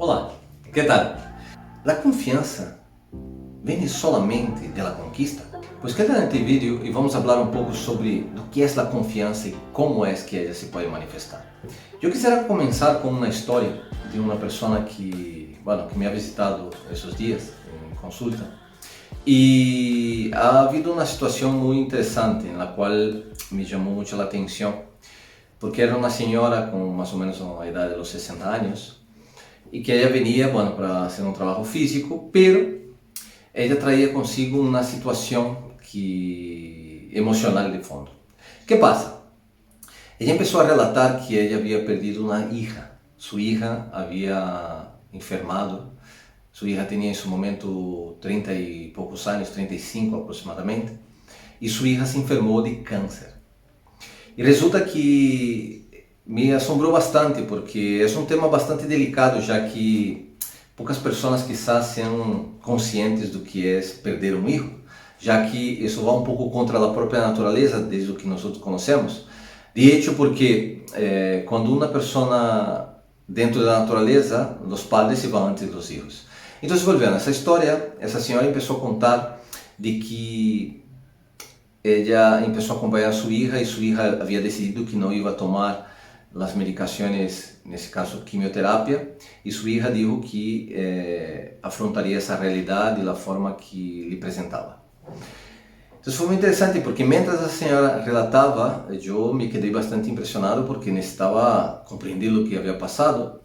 Hola, ¿qué tal? ¿La confianza viene solamente de la conquista? Pues quédate en este vídeo y vamos a hablar un poco sobre lo que es la confianza y cómo es que ella se puede manifestar. Yo quisiera comenzar con una historia de una persona que me ha visitado esos días en consulta. Y ha habido una situación muy interesante en la cual me llamó mucho la atención, porque era una señora con más o menos la edad de los 60 años, y que ella venía, para hacer un trabajo físico, pero ella traía consigo una situación emocional de fondo. ¿Qué pasa? Ella empezó a relatar que ella había perdido una hija. Su hija había enfermado. Su hija tenía en su momento 30 y pocos años, 35 aproximadamente, y su hija se enfermó de cáncer. Y resulta que me asombrou bastante, porque é um tema bastante delicado, já que poucas pessoas quizás sejam conscientes do que é perder um hijo, já que isso vai um pouco contra a própria natureza, desde o que nós conhecemos. De hecho, porque quando uma pessoa dentro da natureza, os padres se vão antes dos filhos. Então, voltando, essa história, essa senhora começou a contar de que ella empezó a acompañar a su hija y su hija había decidido que no iba a tomar las medicaciones, en ese caso quimioterapia, y su hija dijo que afrontaría esa realidad de la forma que le presentaba. Entonces fue muy interesante porque mientras la señora relataba, yo me quedé bastante impresionado porque necesitaba comprender lo que había pasado.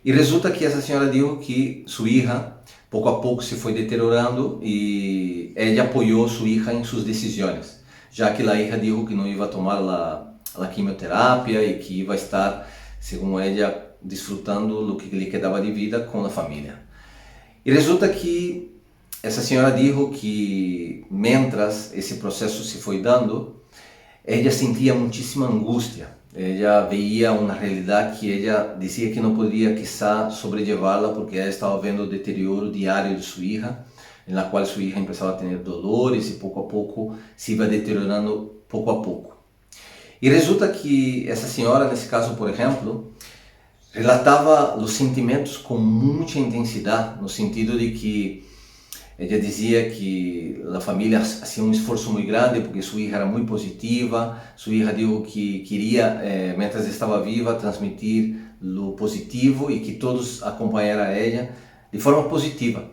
Y resulta que esa señora dijo que su hija pouco a pouco se foi deteriorando e ela apoiou sua hija em suas decisões, já que a hija disse que não ia tomar a quimioterapia e que ia estar, segundo ela, desfrutando do que lhe quedava de vida com a família. E resulta que essa senhora disse que, mientras esse processo se foi dando, ela sentia muitíssima angústia. Ella veía una realidad que ella decía que no podría quizá sobrellevarla porque ella estaba viendo el deterioro diario de su hija, en la cual su hija empezaba a tener dolores y poco a poco se iba deteriorando poco a poco. Y resulta que esa señora, en ese caso, por ejemplo, relataba los sentimientos con mucha intensidad, no sentido de que ella dizia que a família hacía um esforço muito grande porque sua hija era muito positiva. Sua hija disse que queria, mientras estava viva, transmitir lo positivo e que todos acompanharam ela de forma positiva.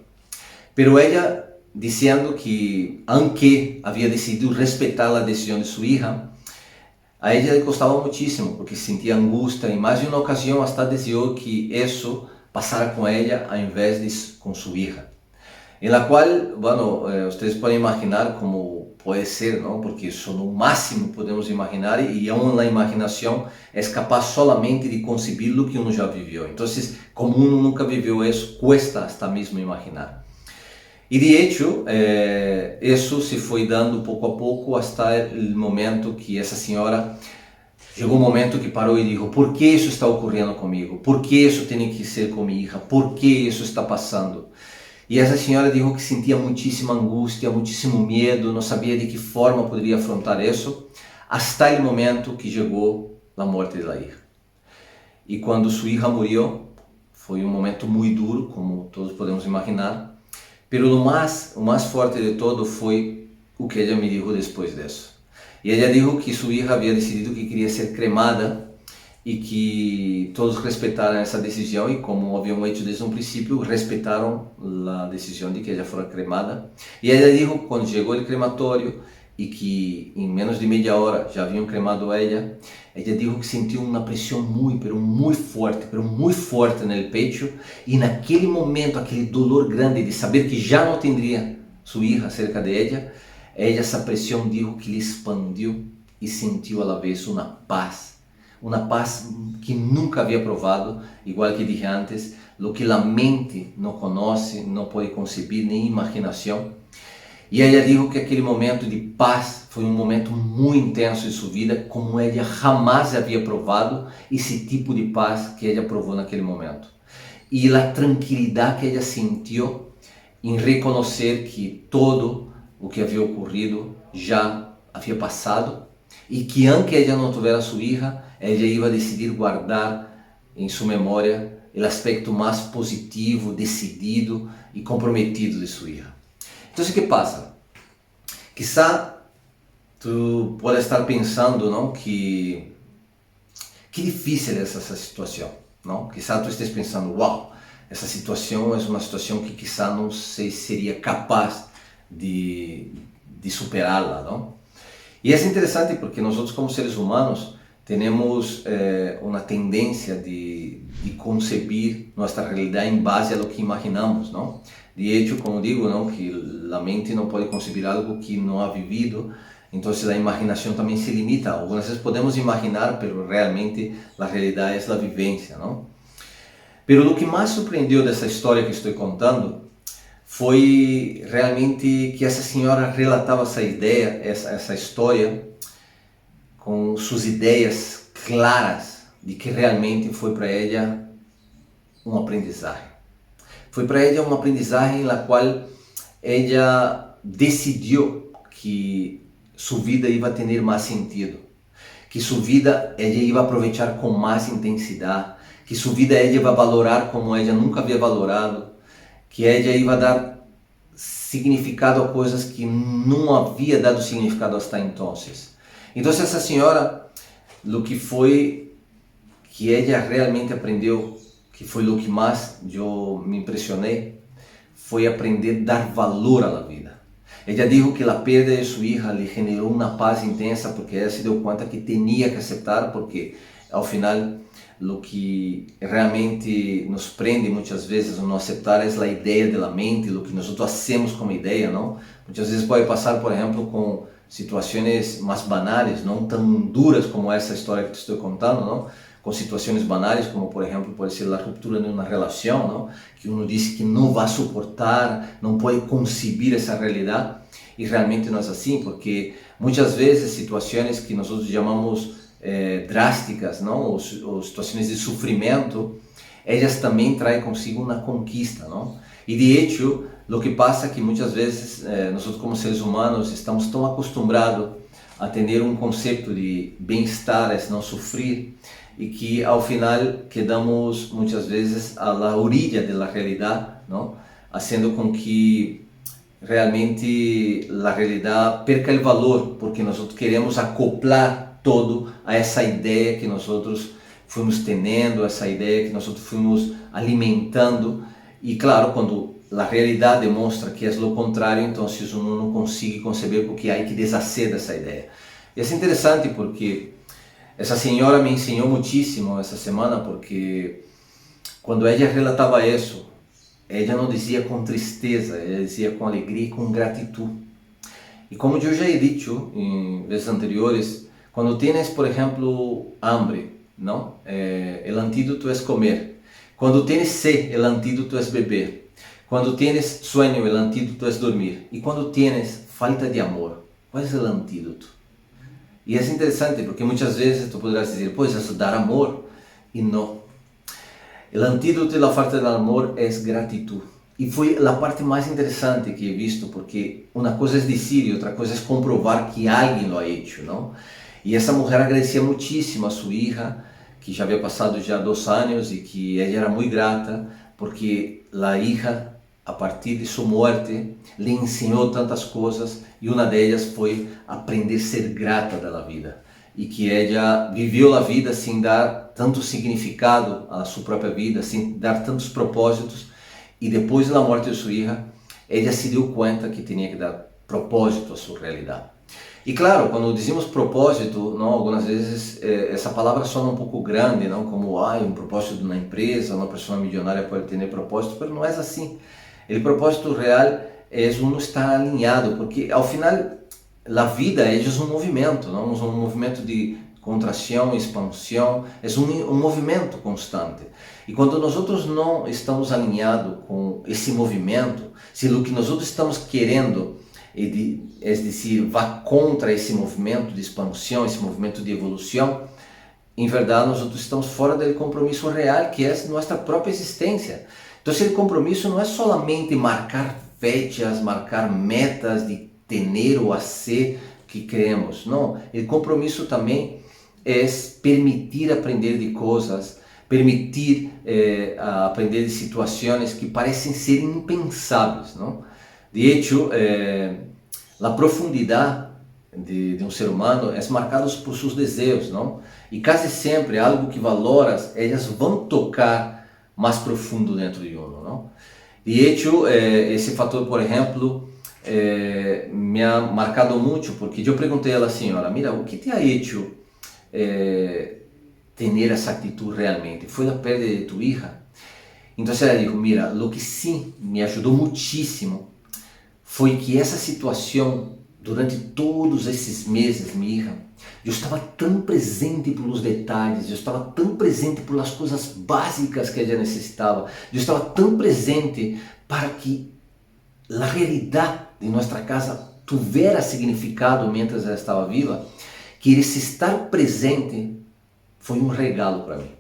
Pero ella dizendo que, aunque havia decidido respeitar a decisão de sua hija, a ella le costava muitíssimo porque sentia angústia e mais de uma ocasião hasta desejou que isso passara com ela ao invés de com sua hija. En la cual, ustedes pueden imaginar cómo puede ser, ¿no? Porque eso no máximo podemos imaginar y aún la imaginación es capaz solamente de concebir lo que uno ya vivió. Entonces, como uno nunca vivió eso, cuesta hasta mismo imaginar. Y de hecho, eso se fue dando poco a poco hasta el momento que esa señora llegó un momento que paró y dijo: ¿por qué eso está ocurriendo conmigo? ¿Por qué eso tiene que ser con mi hija? ¿Por qué eso está pasando? E essa senhora disse que sentia muitíssima angústia, muitíssimo medo, não sabia de que forma poderia afrontar isso, até o momento que chegou a morte da hija. E quando sua hija morreu, foi um momento muito duro, como todos podemos imaginar, pero o mais forte de todo foi o que ela me disse depois disso. E ela disse que sua hija havia decidido que queria ser cremada e que todos respeitaram essa decisão e, como haviam feito desde um princípio, respeitaram a decisão de que ela fora cremada. E ela disse, quando chegou o crematório e que em menos de meia hora já haviam cremado ela disse que sentiu uma pressão muito forte no peito, e naquele momento, aquele dolor grande de saber que já não teria sua hija cerca de ela, essa pressão disse que lhe expandiu e sentiu à vez uma paz que nunca havia provado, igual que dije antes, lo que a mente não conhece, não pode conceber, nem imaginação. E ela disse que aquele momento de paz foi um momento muito intenso em sua vida, como ela jamais havia provado esse tipo de paz que ela provou naquele momento. E a tranquilidade que ela sentiu em reconhecer que todo o que havia ocorrido já havia passado e que, aunque ela não tivesse sua hija, ela ia decidir guardar em sua memória o aspecto mais positivo, decidido e comprometido de sua filha. Então, o que passa? Quizá tu pode estar pensando, não, que difícil é essa situação, não? Quizá tu estés pensando, uau, essa situação é uma situação que quizá não sei se seria capaz de superá-la, não? E é interessante porque nós como seres humanos temos uma tendência de concebir nossa realidade em base a lo que imaginamos, não? De hecho, como digo, não, que a mente não pode conceber algo que não ha vivido, então a imaginação também se limita. Algumas vezes podemos imaginar, mas realmente a realidade é a vivência, não? Mas o que mais surpreendeu dessa história que estou contando foi realmente que essa senhora relatava essa ideia, essa história, com suas ideias claras de que realmente foi para ela um aprendizagem. Foi para ela uma aprendizagem na qual ela decidiu que sua vida ia ter mais sentido, que sua vida ela ia aproveitar com mais intensidade, que sua vida ela ia valorar como ela nunca havia valorado, que ela ia dar significado a coisas que não havia dado significado até então. Então essa senhora, o que foi que ela realmente aprendeu, que foi o que mais eu me impressionei, foi aprender a dar valor à vida. Ela disse que a perda de sua filha lhe generou uma paz intensa porque ela se deu conta que tinha que aceitar, porque ao final o que realmente nos prende muitas vezes no aceitar é a ideia da mente, o que nós hacemos como ideia, não? Muitas vezes pode passar, por exemplo, com situações mais banais, não tão duras como essa história que te estou contando, não? Com situações banais, como por exemplo pode ser a ruptura de uma relação, não? Que uno diz que não vai suportar, não pode conceber essa realidade, e realmente não é assim, porque muitas vezes situações que nós chamamos drásticas, não? Ou situações de sofrimento, elas também traem consigo uma conquista, não? E de hecho, o que passa é que muitas vezes nós como seres humanos estamos tão acostumados a ter um conceito de bem-estar, é não sofrer, e que ao final quedamos muitas vezes à la orilla da realidade, não? Fazendo com que realmente a realidade perca o valor, porque nós queremos acoplar todo a essa ideia que nós fomos tendo, essa ideia que nós fomos alimentando, e claro, quando a realidade demonstra que é o contrário, então uno não consegue conceber porque há que deshacer dessa ideia. E é interessante porque essa senhora me ensinou muitíssimo essa semana, porque quando ela relatava isso, ela não dizia com tristeza, ela dizia com alegria e com gratidão. E como eu já he dicho em vezes anteriores, quando tienes, por exemplo, hambre, não? O antídoto é comer. Quando tienes sed, o antídoto é beber. Quando tienes sueño, o antídoto é dormir. E quando tienes falta de amor, qual é o antídoto? E é interessante porque muitas vezes tu poderás dizer, pois é dar amor, e não. O antídoto da falta de amor é gratidão. E foi a parte mais interessante que he visto, porque uma coisa é dizer e outra coisa é comprovar que alguém lo ha hecho, não? E essa mulher agradecia muitíssimo a sua filha, que já havia passado já 2 anos e que ela era muito grata, porque a filha, a partir de sua morte, lhe ensinou tantas coisas, e uma delas foi aprender a ser grata da vida. E que ela viveu a vida sem dar tanto significado à sua própria vida, sem dar tantos propósitos, e depois da morte de sua filha, ela se deu conta que tinha que dar propósito à sua realidade. E claro, quando dizemos propósito, não, algumas vezes essa palavra soa um pouco grande, não, como um propósito de uma empresa, uma pessoa milionária pode ter propósito, mas não é assim. O propósito real é uno estar alinhado, porque ao final a vida é um movimento, não? Um movimento de contração, expansão, é um movimento constante. E quando nós não estamos alinhados com esse movimento, se o que nós estamos querendo é dizer, vá contra esse movimento de expansão, esse movimento de evolução, em verdade nós estamos fora do compromisso real, que é nossa própria existência. Então esse compromisso não é solamente marcar fechas, marcar metas de ter ou a ser que queremos, não. O compromisso também é permitir aprender de coisas, permitir aprender de situações que parecem ser impensáveis, não? De hecho, a profundidade de um ser humano é marcada por seus desejos, não? E quase sempre algo que valoras, elas vão tocar mais profundo dentro de uno, não? De hecho, esse fator, por exemplo, me ha marcado muito, porque eu perguntei a la senhora, mira, o que te ha hecho ter essa atitude realmente? Foi a perda de tu hija? Então ela disse, mira, lo que sim me ajudou muitíssimo foi que essa situação, durante todos esses meses, minha hija, eu estava tão presente pelos detalhes, eu estava tão presente pelas coisas básicas que ela necessitava, eu estava tão presente para que a realidade de nossa casa tivesse significado mientras ela estava viva, que esse estar presente foi um regalo para mim.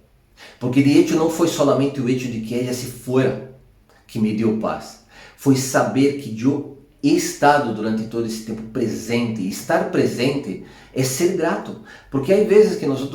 Porque de hecho não foi solamente o hecho de que ela se fora que me deu paz, foi saber que eu he estado durante todo esse tempo presente. E estar presente é ser grato, porque há vezes que nós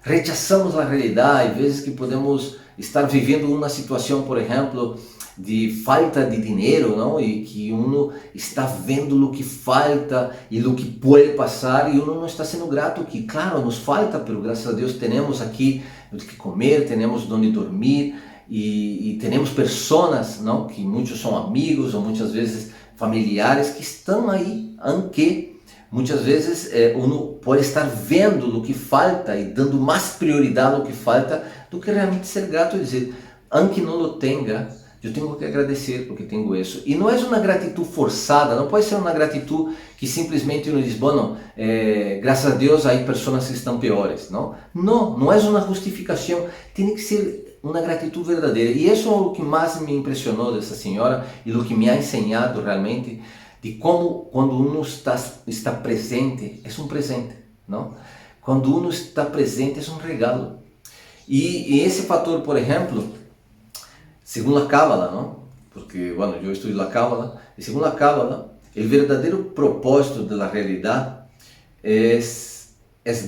rechaçamos a realidade, há vezes que podemos estar vivendo uma situação, por exemplo, de falta de dinheiro, não? E que uno está vendo o que falta e o que pode passar e uno não está sendo grato, que claro, nos falta, mas graças a Deus temos aqui o que comer, temos onde dormir e temos pessoas, não? Que muitos são amigos ou muitas vezes familiares que estão aí, aunque muitas vezes uno pode estar vendo o que falta e dando mais prioridade ao que falta do que realmente ser grato e dizer, aunque não o tenha, eu tenho que agradecer porque tenho isso. E não é uma gratidão forçada, não pode ser uma gratidão que simplesmente uno diz, bueno, graças a Deus há pessoas que estão piores, não? Não, não é uma justificação, tem que ser uma gratidão verdadeira. E isso é o que mais me impressionou dessa senhora e o que me ha ensinado realmente de como quando uno está presente, é um presente, não? Quando uno está presente é um regalo. E esse fator, por exemplo, segundo a Cábala, não? Porque, bueno, eu estudo a Cábala, e segundo a Cábala, o verdadeiro propósito da realidade é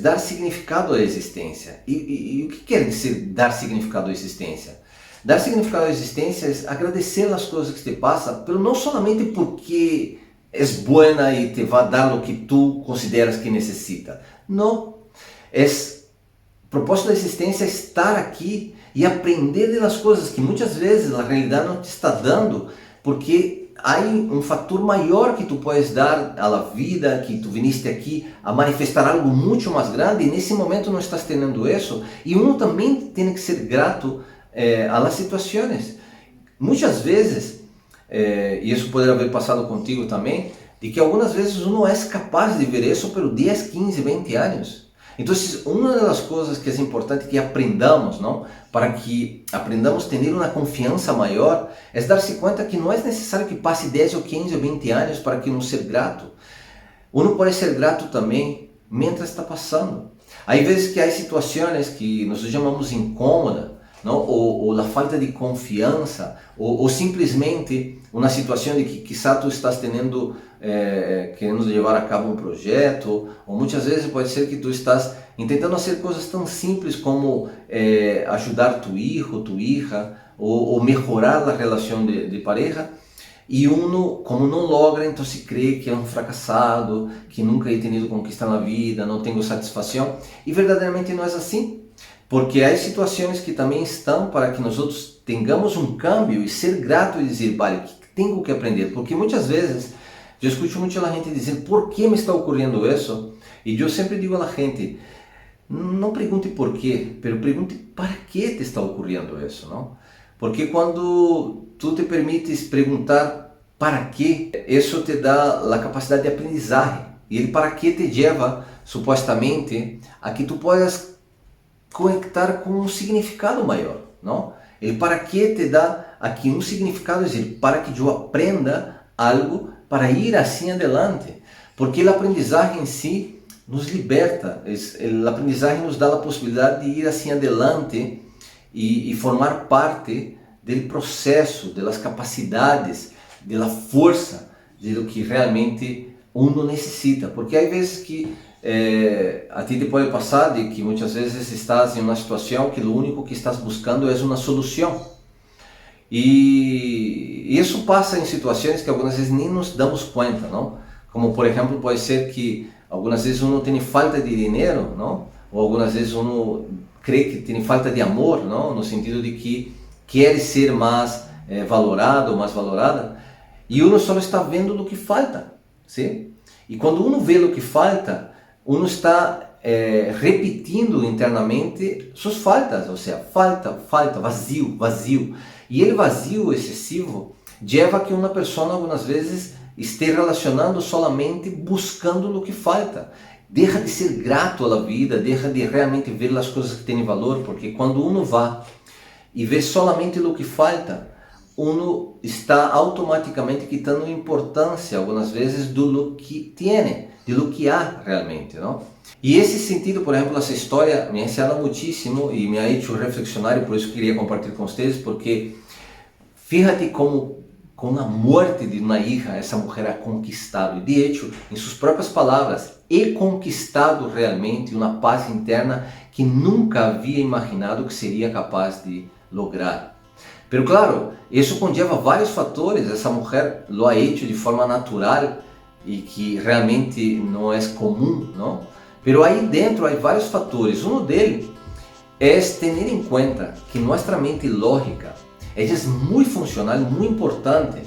dar significado à existência. E o que quer dizer dar significado à existência? Dar significado à existência é agradecer as coisas que te passam, mas não somente porque é boa e te vai dar o que tu consideras que necessita. Não. O propósito da existência é estar aqui e aprender das coisas que muitas vezes a realidade não te está dando, porque há um fator maior que tu podes dar à vida, que tu viniste aqui a manifestar algo muito mais grande e nesse momento não estás tendo isso. E uno também tem que ser grato às situações. Muitas vezes, e isso pode haver passado contigo também, de que algumas vezes uno é capaz de ver isso por 10, 15, 20 anos. Então, uma das coisas que é importante que aprendamos, não? Para que aprendamos a ter uma confiança maior, é dar-se conta que não é necessário que passe 10 ou 15 ou 20 anos para que não ser grato. Uno pode ser grato também mientras está passando. Há vezes que há situações que nós chamamos incômodas, não? Ou a falta de confiança, ou simplesmente uma situação de que quizá tu estás tendo querendo levar a cabo um projeto, ou muitas vezes pode ser que tu estás tentando fazer coisas tão simples como ajudar tu hijo, tu hija, ou melhorar a relação de pareja, e uno, como não logra, então se crê que é um fracassado, que nunca he tenido conquista na vida, não tenho satisfação, e verdadeiramente não é assim. Porque há situações que também estão para que nós outros tenhamos um câmbio e ser grato e dizer, vale, o que tenho que aprender? Porque muitas vezes eu escuto muito a gente dizer, por que me está ocorrendo isso? E eu sempre digo a gente, não pergunte por quê, mas pergunte para que te está ocorrendo isso, não? Porque quando tu te permites perguntar para quê, isso te dá a capacidade de aprendizagem. E ele para que te leva, supostamente, a que tu possas conectar com um significado maior, não? Ele para que te dá aqui um significado, é dizer, para que eu aprenda algo para ir assim adelante, porque a aprendizagem em si nos liberta, a aprendizagem nos dá a possibilidade de ir assim adelante e formar parte do processo, das capacidades, da força, de lo que realmente uno necessita, porque há vezes que a ti te pode passar de que muitas vezes estás em uma situação que o único que estás buscando é uma solução. E isso passa em situações que algumas vezes nem nos damos conta, não? Como, por exemplo, pode ser que algumas vezes uno tem falta de dinheiro, não? Ou algumas vezes uno crê que tem falta de amor, não? No sentido de que quer ser mais valorado, mais valorada, e uno só está vendo do que falta, sim? E quando uno vê o que falta, uno está repetindo internamente suas faltas, ou seja, falta, vazio, vazio. E ele vazio excessivo leva a que uma pessoa algumas vezes esteja relacionando solamente buscando o que falta. Deixa de ser grato à vida, deixa de realmente ver as coisas que têm valor, porque quando uno vai e vê solamente o que falta, uno está automaticamente quitando importância algumas vezes do que tem, do que há realmente, não? E esse sentido, por exemplo, essa história me ensina muitíssimo e me ha hecho reflexionar, e por isso queria compartilhar com vocês, porque fíjate como com a morte de uma hija, essa mulher ha conquistado, e de hecho, em suas próprias palavras, he conquistado realmente uma paz interna que nunca havia imaginado que seria capaz de lograr. Pero claro, isso conlleva vários fatores, essa mulher lo ha hecho de forma natural e que realmente não é comum, não? Pero aí dentro há vários fatores, um deles é ter em conta que nossa mente lógica é muito funcional, muito importante,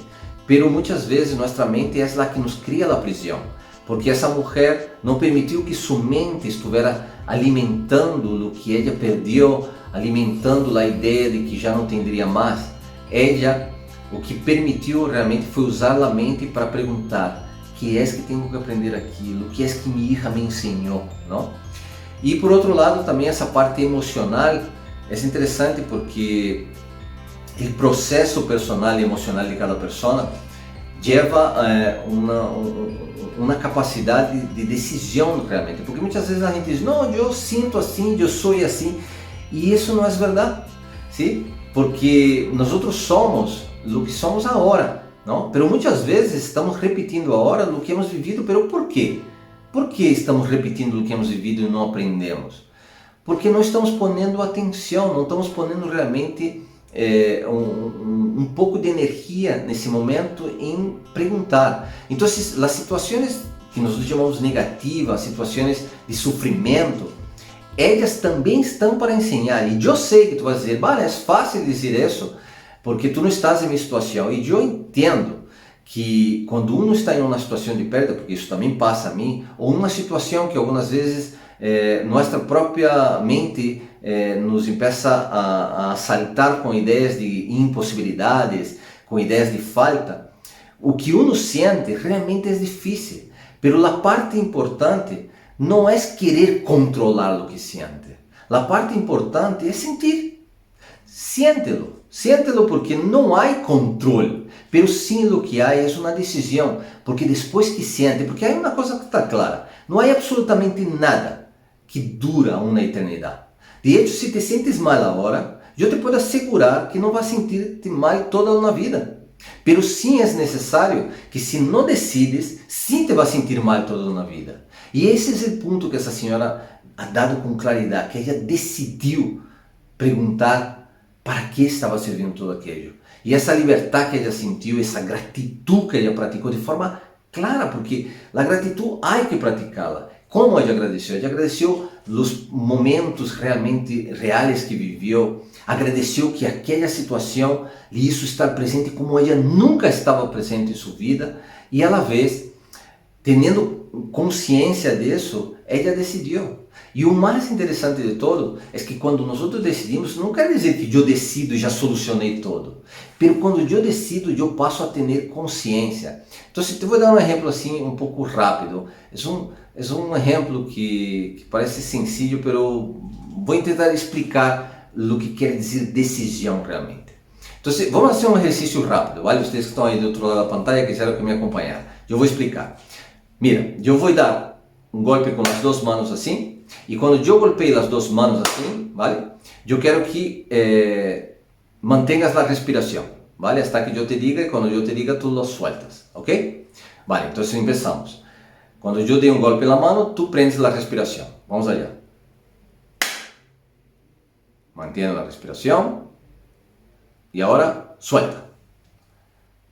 pero muitas vezes nossa mente é a que nos cria a prisão, porque essa mulher não permitiu que sua mente estivesse alimentando o que ela perdeu, alimentando a ideia de que já não teria mais. Ela, o que permitiu realmente foi usar a mente para perguntar: que é que tenho que aprender aquilo? O que é que minha hija me ensinou? Não? E por outro lado, também essa parte emocional é interessante porque o processo personal e emocional de cada pessoa leva uma capacidade de decisão realmente, porque muitas vezes a gente diz: não, eu sinto assim, eu sou assim, e isso não é verdade, sim? Porque nós somos o que somos agora, não? Pero muitas vezes estamos repetindo agora o que hemos vivido, pero por quê? Por que estamos repetindo o que hemos vivido e não aprendemos? Porque não estamos ponendo atenção, não estamos ponendo realmente um pouco de energia nesse momento em perguntar. Então, as situações que nós chamamos negativas, situações de sofrimento, elas também estão para ensinar. E eu sei que tu vai dizer: vale, é fácil dizer isso, porque tu não estás em minha situação. E eu entendo que quando uno está em uma situação de perda, porque isso também passa a mim, ou uma situação que algumas vezes nossa própria mente nos empieza a saltar com ideias de impossibilidades, com ideias de falta, o que uno sente realmente é difícil. Pero a parte importante não é querer controlar o que sente. A parte importante é sentir. Siéntelo. Siéntelo, porque não há controle. Pero sim o que há é uma decisão. Porque depois que siente, porque há uma coisa que está clara: não há absolutamente nada que dura uma eternidade. De hecho, se te sentes mal agora, eu te posso assegurar que não vai sentir-te mal toda uma vida. Pero sim é necessário que, se não decides, sim te vai sentir mal toda uma vida. E esse é o ponto que essa senhora ha dado com claridade, que ela decidiu perguntar para que estava servindo tudo aquilo. E essa liberdade que ela sentiu, essa gratidão que ela praticou de forma clara, porque a gratidão há que praticá-la. Como ela agradeceu? Ela agradeceu os momentos realmente reais que viveu, agradeceu que aquela situação lhe hizo estar presente como ela nunca estava presente em sua vida, e a la vez, tendo consciência disso, ela decidiu. E o mais interessante de todo é que quando nós decidimos, não quer dizer que eu decido e já solucionei tudo. Mas quando eu decido, eu passo a ter consciência. Então, se eu vou dar um exemplo assim, um pouco rápido. É um exemplo que parece sencillo, mas vou tentar explicar o que quer dizer decisão realmente. Então, vamos fazer um exercício rápido, vale? Vocês que estão aí do outro lado da pantalla, quiseram que me acompanhar. Eu vou explicar. Mira, eu vou dar um golpe com as duas mãos assim. E quando eu golpeio as duas mãos assim, vale? Eu quero que mantenhas a respiração, vale? Hasta que eu te diga, e quando eu te diga, tu lo sueltas, ok? Vale, então começamos. Cuando yo dei un golpe en la mano, tú prendes la respiración. Vamos allá. Mantiene la respiración. Y ahora, suelta.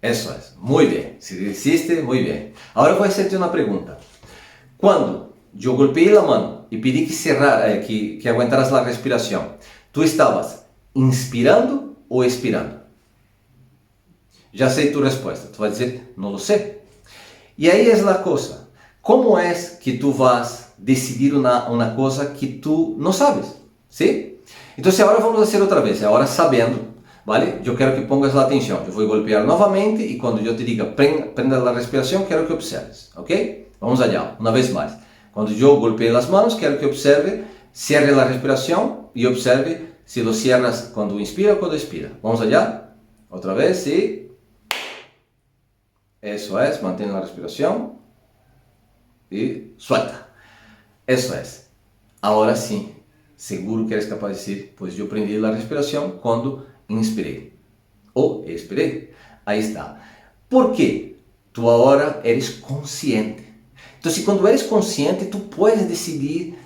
Eso es. Muy bien. Si lo hiciste, muy bien. Ahora voy a hacerte una pregunta. Cuando yo golpeé la mano y pedí que aguantaras la respiración, ¿tú estabas inspirando o expirando? Ya sé tu respuesta. Tú vas a decir, no lo sé. Y ahí es la cosa. ¿Cómo es que tú vas a decidir una cosa que tú no sabes? ¿Sí? Entonces ahora vamos a hacer otra vez. Ahora sabiendo, ¿vale? Yo quiero que pongas la atención. Yo voy a golpear nuevamente y cuando yo te diga prenda la respiración, quiero que observes. ¿Ok? Vamos allá, una vez más. Cuando yo golpee las manos, quiero que observe, cierre la respiración y observe si lo cierras cuando inspira o cuando expira. Vamos allá. Otra vez, sí. Eso es, mantén la respiración y suelta. Eso es. Ahora sí, seguro que eres capaz de decir, pues yo prendí la respiración cuando inspiré o expiré. Ahí está. ¿Por qué? Tú ahora eres consciente. Entonces, cuando eres consciente, tú puedes decidir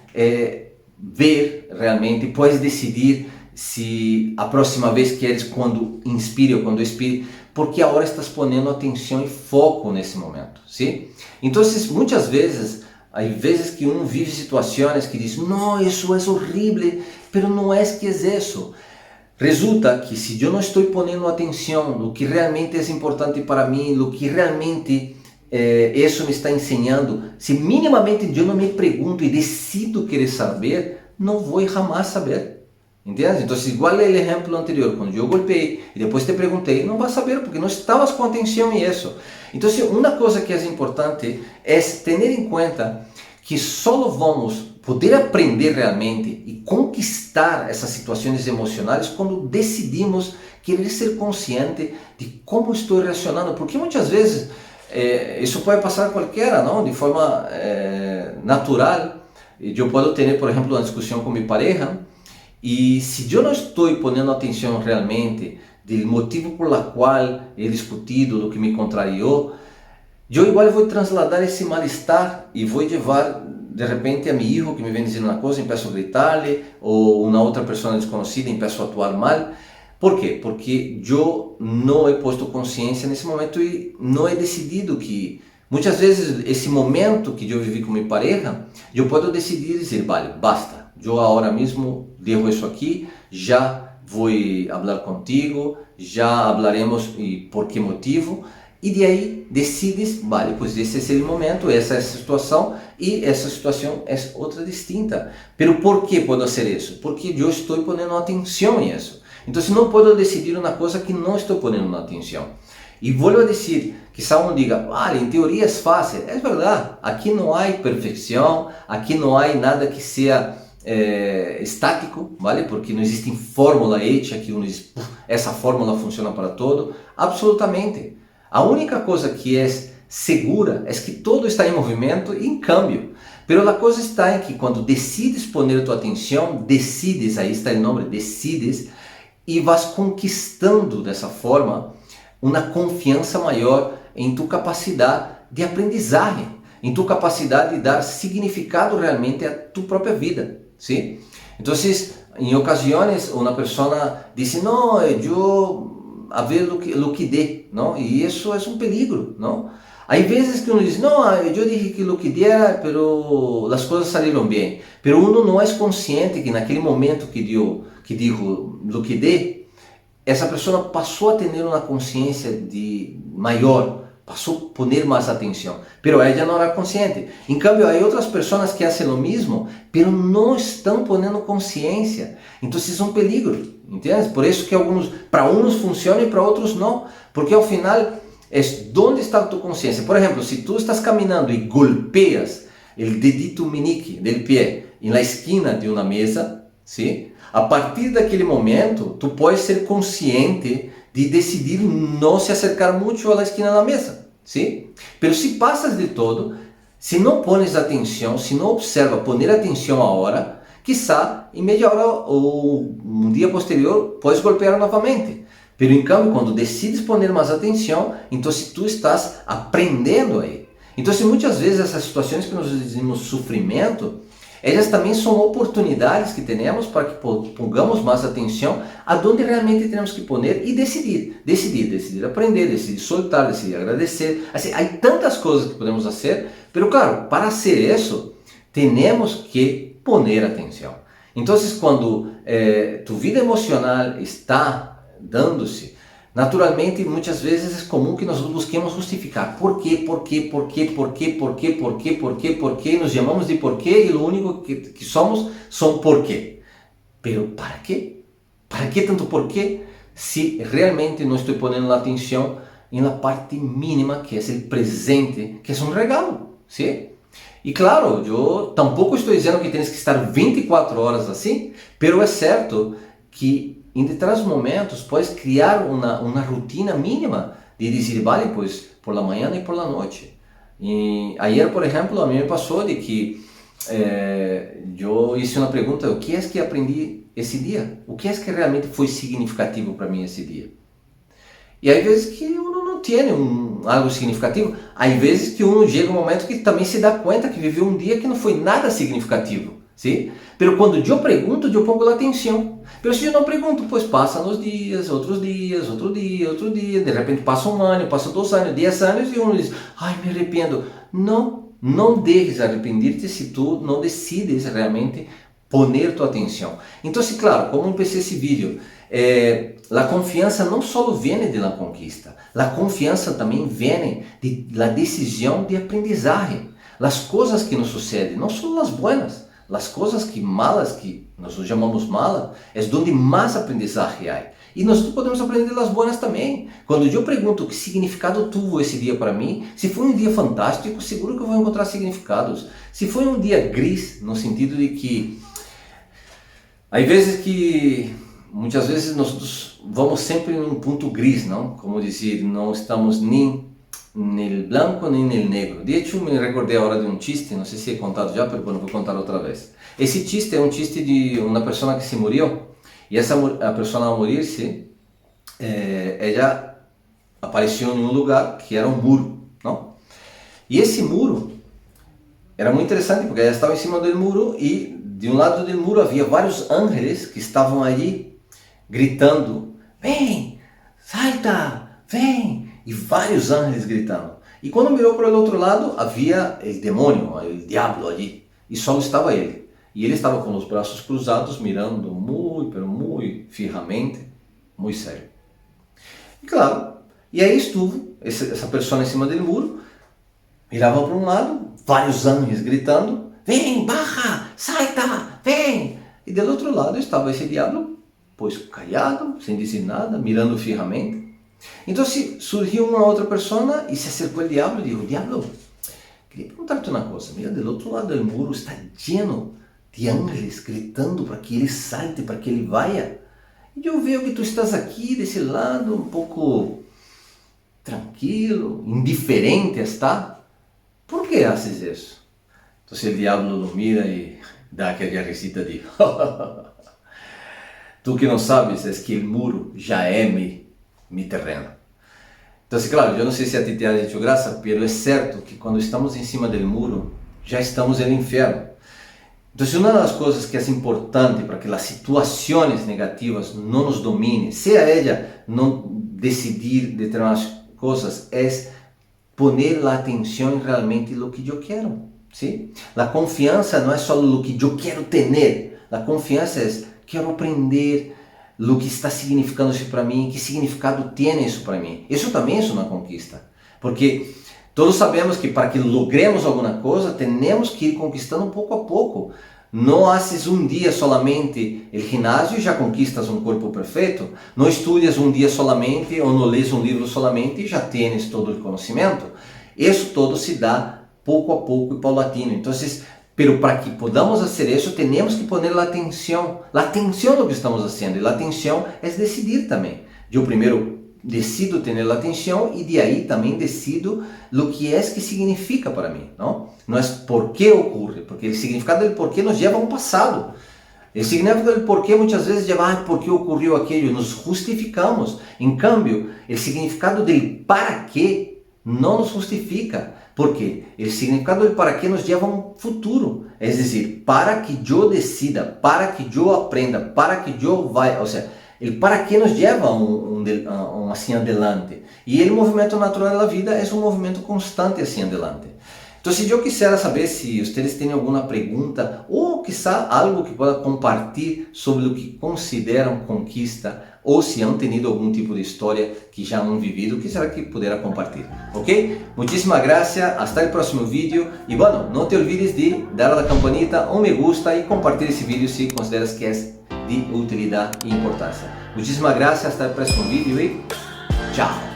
ver realmente, puedes decidir si a próxima vez queres cuando inspire ou quando expire, porque agora estás ponendo atenção e foco nesse momento, ¿sí? Então, muitas vezes, há vezes que vive situações que diz, não, isso é horrível, pero não é que é isso. Resulta que se eu não estou ponendo atenção no que realmente é importante para mim, no que realmente isso me está ensinando, se minimamente eu não me pergunto e decido querer saber, não vou jamais saber. Entende? Então, igual o exemplo anterior, quando eu golpeei e depois te perguntei, não vas saber porque não estavas com atenção em isso. Então, uma coisa que é importante é ter em conta que só vamos poder aprender realmente e conquistar essas situações emocionais quando decidimos querer ser consciente de como estou reacionando, porque muitas vezes isso pode passar a qualquer, não? De forma natural. Eu posso ter, por exemplo, uma discussão com minha pareja e se eu não estou ponendo atenção realmente do motivo por la qual he discutido, do que me contrariou, eu igual vou trasladar esse mal-estar e vou levar de repente a meu filho que me vem dizendo uma coisa e começo a gritar-lhe, ou uma outra pessoa desconhecida e começo a atuar mal. Por quê? Porque eu não he posto consciência nesse momento e não he decidido que muitas vezes esse momento que eu vivi com minha pareja, eu posso decidir dizer, vale, basta, eu agora mesmo dejo isso aqui, já vou falar contigo, já hablaremos e por que motivo, e de aí decides, vale, pois esse é o momento, essa é a situação e essa situação é outra distinta. Pero por que posso fazer isso? Porque eu estou ponendo atenção em isso. Então, se não posso decidir uma coisa que não estou ponendo atenção. E vou a dizer, quizá um diga, vale, em teoria é fácil. É verdade, aqui não há perfeição, aqui não há nada que seja estático, vale? Porque não existe fórmula ética que uno diz, essa fórmula funciona para todo. Absolutamente. A única coisa que é segura é que todo está em movimento e em câmbio. Pero a coisa está em que quando decides poner tua atenção, decides, aí está o nome, decides, e vas conquistando dessa forma uma confiança maior em tua capacidade de aprendizagem, em tua capacidade de dar significado realmente a tua própria vida, ¿sí? Então, em ocasiões, uma pessoa diz, não, eu a ver lo que dê, não? E isso é um perigo, não? Há vezes que uno diz, não, eu disse que lo que diera, pero as coisas saíram bem. Pero uno não é consciente que naquele momento que dijo lo que dê, essa pessoa passou a ter uma consciência maior, passou a poner mais atenção. Pero ela não era consciente. Em cambio, há outras pessoas que fazem o mesmo, pero não estão ponendo consciência. Então, isso é um perigo, entende? Por isso que para uns funciona e para outros não. Porque ao final, onde está a tua consciência? Por exemplo, se tu estás caminhando e golpeas o dedito meñique del pé na esquina de uma mesa, ¿sí? A partir daquele momento, tu podes ser consciente de decidir não se acercar muito à esquina da mesa, ¿sí? Pero se passas de todo, se não pones atenção, se não observa, poner atenção agora, quizá em meia hora ou um dia posterior, podes golpear novamente. Pero em cambio, quando decides poner mais atenção, então se tu estás aprendendo aí. Então, muitas vezes essas situações que nós dizemos sofrimento, elas também são oportunidades que temos para que pongamos mais atenção aonde realmente temos que pôr e decidir aprender, decidir soltar, decidir agradecer. Assim, há tantas coisas que podemos fazer, mas claro, para fazer isso, temos que pôr atenção. Então, quando tu vida emocional está dando-se, naturalmente, muitas vezes é comum que nós busquemos justificar por quê, nos chamamos de porquê e o único que somos são porquê. Pero para quê? Para que tanto porquê se realmente não estou pondo atenção na parte mínima que é o presente, que é um regalo, sim? E claro, eu tampouco estou dizendo que tens que estar 24 horas assim, pero é certo que em determinados momentos puedes criar uma rotina mínima de dizer, vale, pues por la manhã e por la noite. E ayer, por exemplo, a mim me passou de que eu hice uma pergunta, o que é que aprendi esse dia? O que é que realmente foi significativo para mim esse dia? E há vezes que uno não tem algo significativo, há vezes que uno chega um momento que também se dá conta que viveu um dia que não foi nada significativo. ¿Sí? Pero quando eu pergunto, eu pongo a atenção. Pero se eu não pergunto, pues passam os dias, outro dia, de repente passa um ano, passa 2 anos, 10 anos e uno diz, ai, me arrependo. Não deixes arrepender-te se tu não decides realmente poner tua atenção. Então, claro, como empecé esse vídeo, a confiança não só vem da conquista, a confiança também vem da decisão de aprendizagem. As coisas que nos sucedem, não são as buenas, as coisas malas, que nós chamamos malas, é onde mais aprendizagem há. E nós podemos aprender das boas também. Quando eu pergunto que significado tuvo esse dia para mim, se foi um dia fantástico, seguro que eu vou encontrar significados. Se foi um dia gris, no sentido de que há vezes que, muitas vezes, nós vamos sempre em um ponto gris, não? Como dizer, não estamos nem no branco nem no negro. De hecho, me recordei agora de um chiste, não sei se é contado já, mas vou contar outra vez. Esse chiste é um chiste de uma pessoa que se morreu, e a pessoa ao morir-se, ela apareceu em um lugar que era um muro, não? E esse muro era muito interessante, porque ela estava em cima do muro e de um lado do muro havia vários ángeles que estavam ali gritando, vem, salta, vem, e vários ángeles gritando. E quando mirou para o outro lado, havia o demônio, o diabo ali, e só estava ele. E ele estava com os braços cruzados, mirando muito fijamente, muito sério. E claro, e aí estuvo essa pessoa em cima do muro, mirava para um lado, vários ângeles gritando, vem, baja, salta, vem. E do outro lado estava esse diabo, pois callado, sem dizer nada, mirando fijamente. Então surgiu uma outra pessoa e se acercou ao diabo e disse, diabo, queria perguntar-te uma coisa, mira, do outro lado do muro está lleno de ángeles gritando para que ele salte, para que ele vá. E eu vejo que tu estás aqui desse lado, um pouco tranquilo, indiferente está. Por que haces isso? Então o diabo lo mira e dá aquela risita de tu que não sabes é que o muro já é mi terreno. Então, claro, eu não sei se a ti te ha hecho graça, mas é certo que quando estamos em cima do muro, já estamos no inferno. Então, uma das coisas que é importante para que as situações negativas não nos dominem, seja ela não decidir determinadas coisas, é poner a atenção realmente no que eu quero. ¿Sí? A confiança não é só no que eu quero ter, a confiança é quero aprender o que está significando isso para mim, que significado tem isso para mim. Isso também é uma conquista, porque todos sabemos que para que logremos alguma coisa, temos que ir conquistando pouco a pouco. Não haces um dia solamente o ginásio e já conquistas um corpo perfeito. Não estudas um dia solamente ou não lês um livro solamente e já tens todo o conhecimento. Isso todo se dá pouco a pouco e paulatino. Então, pero para que podamos fazer isso, temos que poner a atenção no que estamos fazendo. E a atenção é decidir também. Eu primeiro decido ter a atenção e de aí também decido o que é que significa para mim. Não é por que ocorre, porque o significado do porquê nos leva a um passado. O significado do porquê muitas vezes leva a por que ocorreu aquilo, nos justificamos. Em cambio, o significado do para quê não nos justifica, porque o significado do para quê nos leva a um futuro, é dizer, para que eu decida, para que eu aprenda, para que eu vá, ou seja, o para quê nos leva a um assim adelante, e o movimento natural da vida é um movimento constante assim adelante. Então, se eu quisera saber se vocês têm alguma pergunta ou quizá algo que possa compartilhar sobre o que consideram conquista ou se han tenido algum tipo de história que já han vivido, quisera que pudera compartilhar, ok? Muchísimas gracias, hasta el próximo vídeo e bueno, não te olvides de dar a la campanita, um me gusta e compartilhar esse vídeo se consideras que é de utilidade e importância. Muchísimas gracias, hasta el próximo vídeo e tchau!